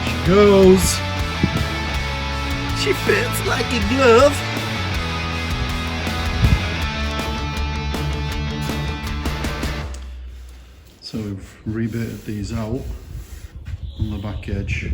She goes. She fits like a glove. So we've rebaited these out on the back edge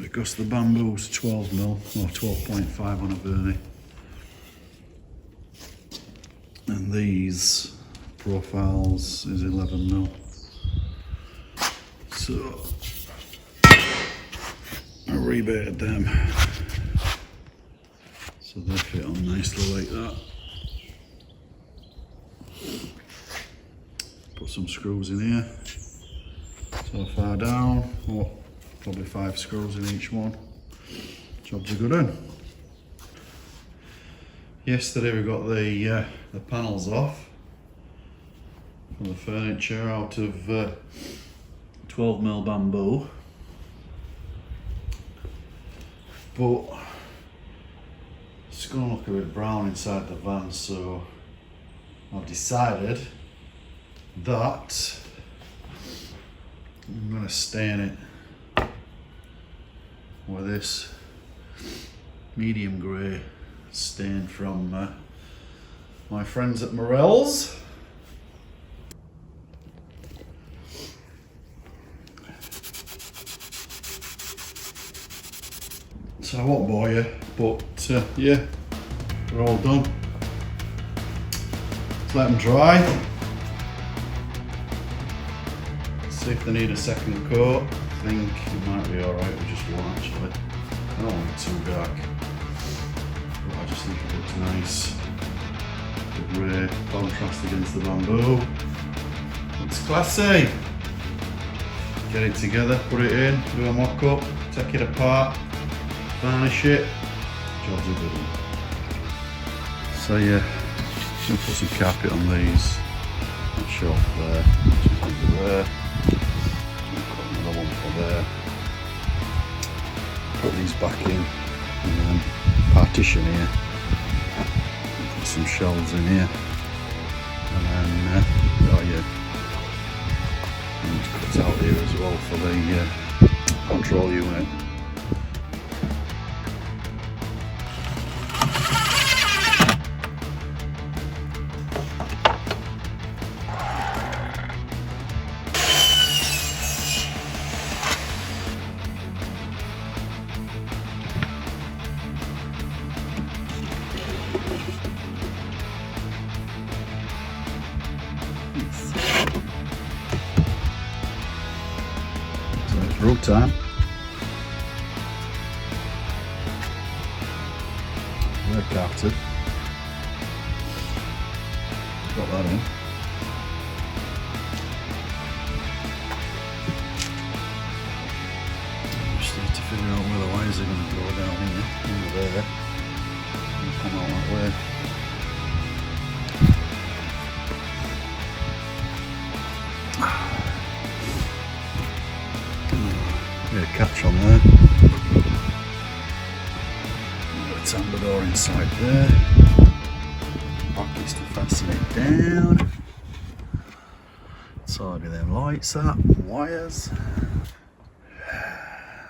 because the bamboo's 12mm or 12.5 on a burnie, and these profiles is 11mm. So I rebaited them so they fit on nicely like that. Put some screws in here, so far down, probably 5 screws in each one. Job's a good one. Yesterday we got the panels off from the furniture out of 12mm bamboo, but it's going to look a bit brown inside the van, so I've decided that I'm going to stain it with this medium grey stain from my friends at Morell's. So I won't bore you, but yeah, they're all done. Let's let them dry. See if they need a second coat. I think it might be alright with just one actually. I don't want it too dark, but I just think it looks nice. The grey contrast against the bamboo. Looks classy. Get it together, put it in, do a mock up, take it apart, varnish it. Job's a good one. So yeah, I'm going to put some carpet on these. That shelf there, which is under there. Put another one for there. Put these back in, and then partition here. Put some shelves in here, and then oh yeah, and cut out here as well for the control unit. Road time. They're carted. Got that in. Just need to figure out where the wires are going to go down here, over there, and come out that way. Yeah, catch on there. Got a tambour door inside there. Pockets to fasten it down. Tidy them lights up, wires.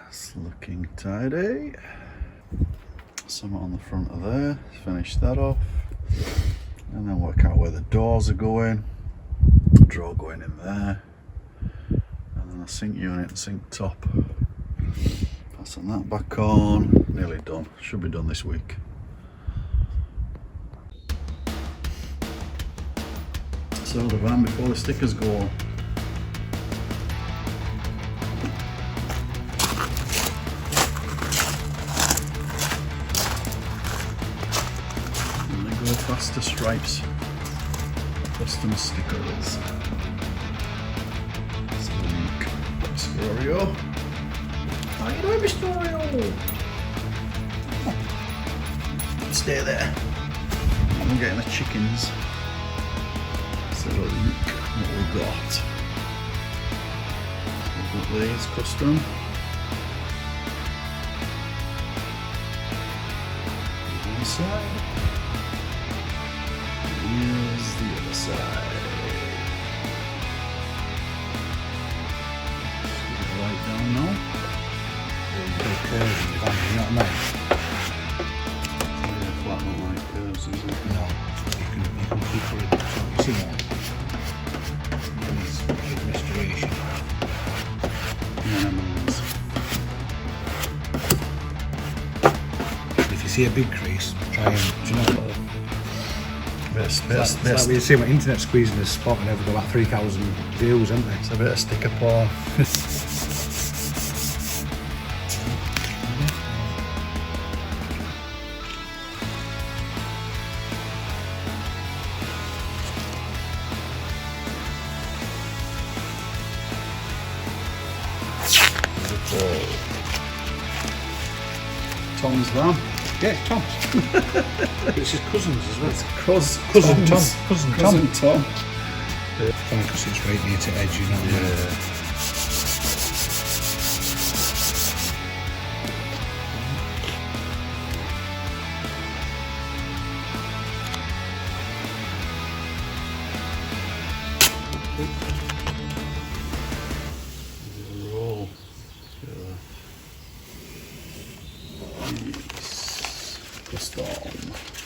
It's looking tidy. Some on the front of there. Finish that off. And then work out where the doors are going. Drawer going in there. The sink unit and sink top. Passing that back on. Nearly done. Should be done this week. So the van before the stickers go on. And they go faster stripes. Custom stickers. Storio. How you doing, Mr. Storio? Stay there. I'm getting the chickens. Let's have a look what we've got. We've got these custom. One side. Here's the other side. curves in the van, you know what I mean? Yeah, flat not like curves, is it? No, you can keep it. You see that? It's restoration. Yeah, nice. If you see a big crease, try and, do you know what? Best. It's like we see my internet squeezing this spot and they've got about 3,000 views, haven't they? It's a bit of sticker porn. Tom's van. Yeah, it's Tom's. It's his cousins as well. It's Cousin Tom's. Tom. Cousin Tom. Funny because it's right near to edge, you know. Yeah. Roll. The storm.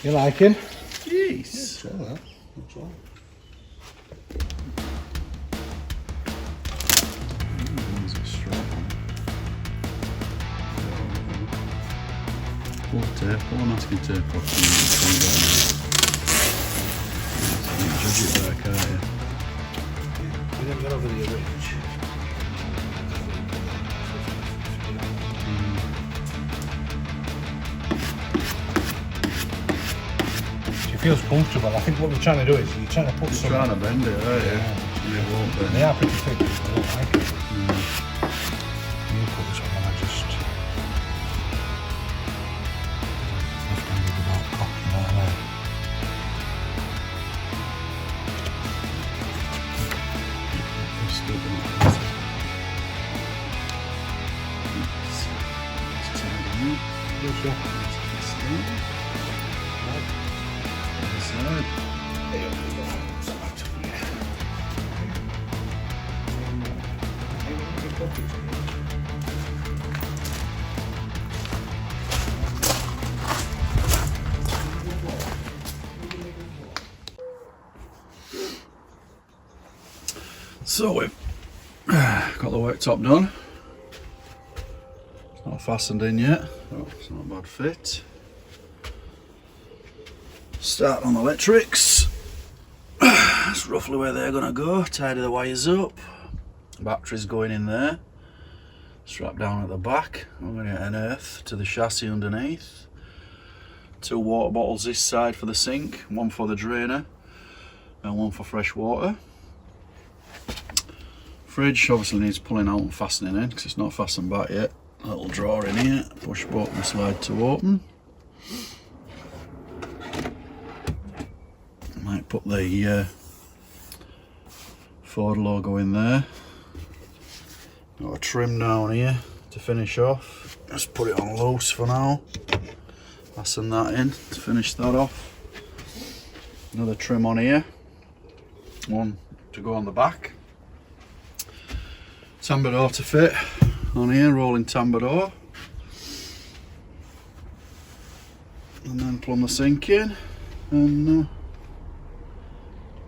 You liking? Yes. Try that. That's all. These are strong. Pull tape, pull a masking tape off and you can judge it there, can't you? We didn't get over the ridge. She feels comfortable. I think what we're trying to do is you're trying to put some. Trying to bend it, aren't you? Yeah. And it won't bend. They are pretty thick. I don't like it. You put this on and I just. Left-handed without cock, you know what I mean? It's still going to Yes, yeah. So we've got the worktop done. It's not fastened in yet. Oh, it's not a bad fit. Start on the electrics. That's roughly where they're gonna go. Tidy the wires up. Batteries going in there. Strap down at the back. I'm gonna unearth to the chassis underneath. 2 water bottles this side for the sink, 1 for the drainer, and 1 for fresh water. Fridge obviously needs pulling out and fastening in because it's not fastened back yet. A little drawer in here, push button, slide to open. Might put the Ford logo in there. Got a trim down here to finish off. Just put it on loose for now. Fasten that in to finish that off. Another trim on here. 1 to go on the back. Tambour door to fit on here, rolling tambour door. And then plumb the sink in, and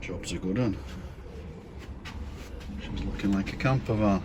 job's a good one. She's looking like a camper van.